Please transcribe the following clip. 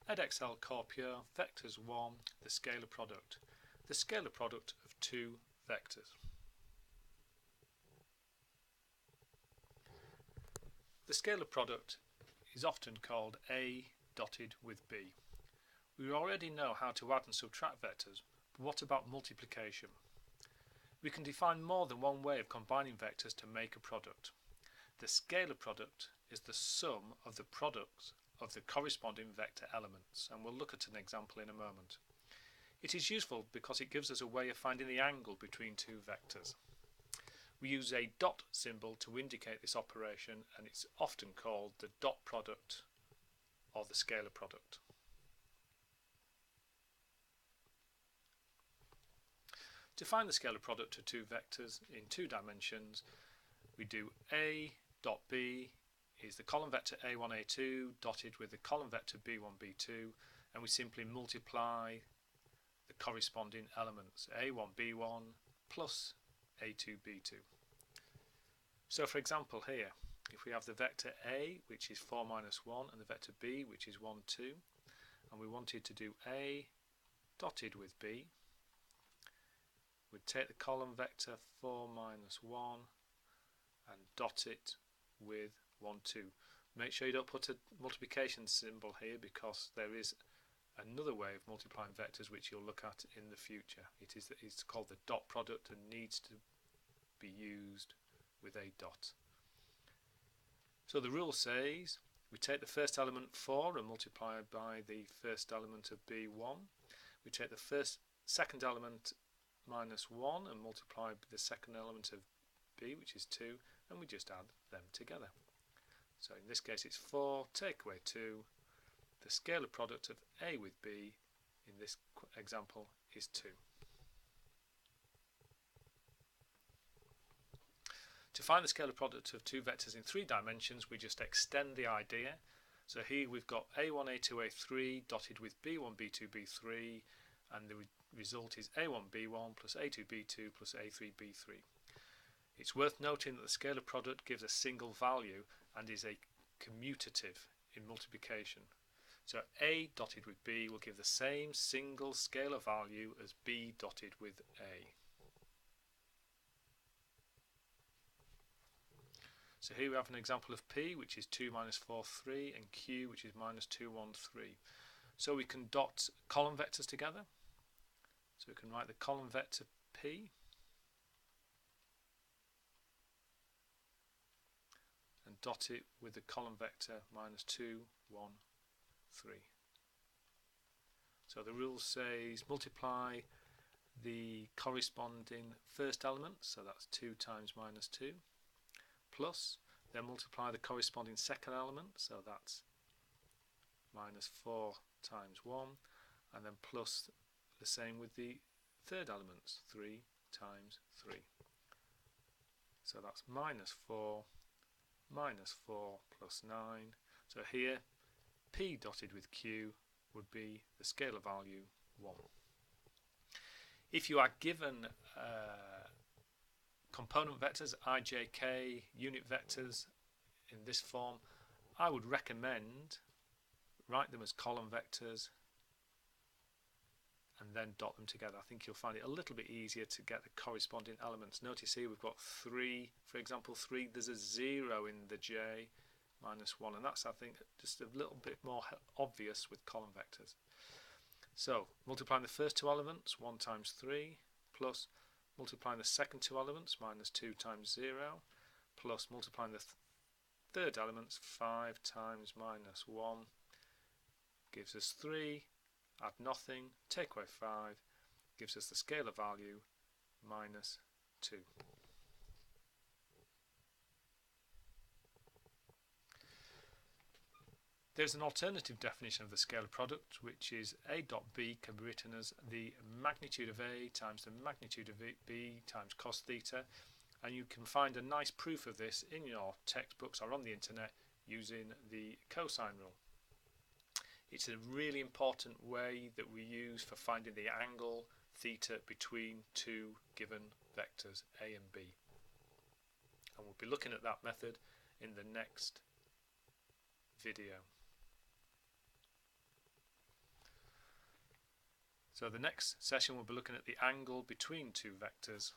EDX Core Pure, Vectors 1, the scalar product. The scalar product of two vectors. The scalar product is often called A dotted with B. We already know how to add and subtract vectors, but what about multiplication? We can define more than one way of combining vectors to make a product. The scalar product is the sum of the products of the corresponding vector elements, and we'll look at an example in a moment. It is useful because it gives us a way of finding the angle between two vectors. We use a dot symbol to indicate this operation, and it's often called the dot product or the scalar product. To find the scalar product of two vectors in two dimensions, we do A dot B is the column vector A1, A2 dotted with the column vector B1, B2, and we simply multiply the corresponding elements A1, B1 plus A2, B2. So for example here, if we have the vector A, which is 4, minus 1, and the vector B, which is 1, 2, and we wanted to do A dotted with B, we'd take the column vector 4, minus 1 and dot it with 1, 2. Make sure you don't put a multiplication symbol here because there is another way of multiplying vectors which you'll look at in the future. It's called the dot product and needs to be used with a dot. So the rule says we take the first element 4 and multiply it by the first element of B1. We take the second element minus 1 and multiply the second element of B, which is 2, and we just add them together. So in this case it's 4, take away 2. The scalar product of A with B in this example is 2. To find the scalar product of two vectors in three dimensions, we just extend the idea. So here we've got A1, A2, A3 dotted with B1, B2, B3, and the result is A1, B1 plus A2, B2 plus A3, B3. It's worth noting that the scalar product gives a single value and is a commutative in multiplication. So A dotted with B will give the same single scalar value as B dotted with A. So here we have an example of P, which is 2, minus 4, 3, and Q, which is minus 2, 1, 3. So we can dot column vectors together. So we can write the column vector P and dot it with the column vector minus 2, 1, 3. So the rule says multiply the corresponding first element, so that's 2 times minus 2, plus then multiply the corresponding second element, so that's minus 4 times 1, and then plus the same with the third element, 3 times 3. So that's minus 4 plus 9. So here P dotted with Q would be the scalar value 1. If you are given component vectors, I, j, k, unit vectors in this form, I would recommend write them as column vectors and then dot them together. I think you'll find it a little bit easier to get the corresponding elements. Notice here we've got 3, for example 3, there's a 0 in the j, minus 1, and that's, I think, just a little bit more obvious with column vectors. So multiplying the first two elements, 1 times 3, plus multiplying the second two elements, minus 2 times 0, plus multiplying the third elements, 5 times minus 1, gives us 3, add nothing, take away 5, gives us the scalar value, minus 2. There's an alternative definition of the scalar product, which is A dot B can be written as the magnitude of A times the magnitude of B times cos theta, and you can find a nice proof of this in your textbooks or on the internet using the cosine rule. It's a really important way that we use for finding the angle theta between two given vectors A and B, and we'll be looking at that method in the next video. So the next session we'll be looking at the angle between two vectors.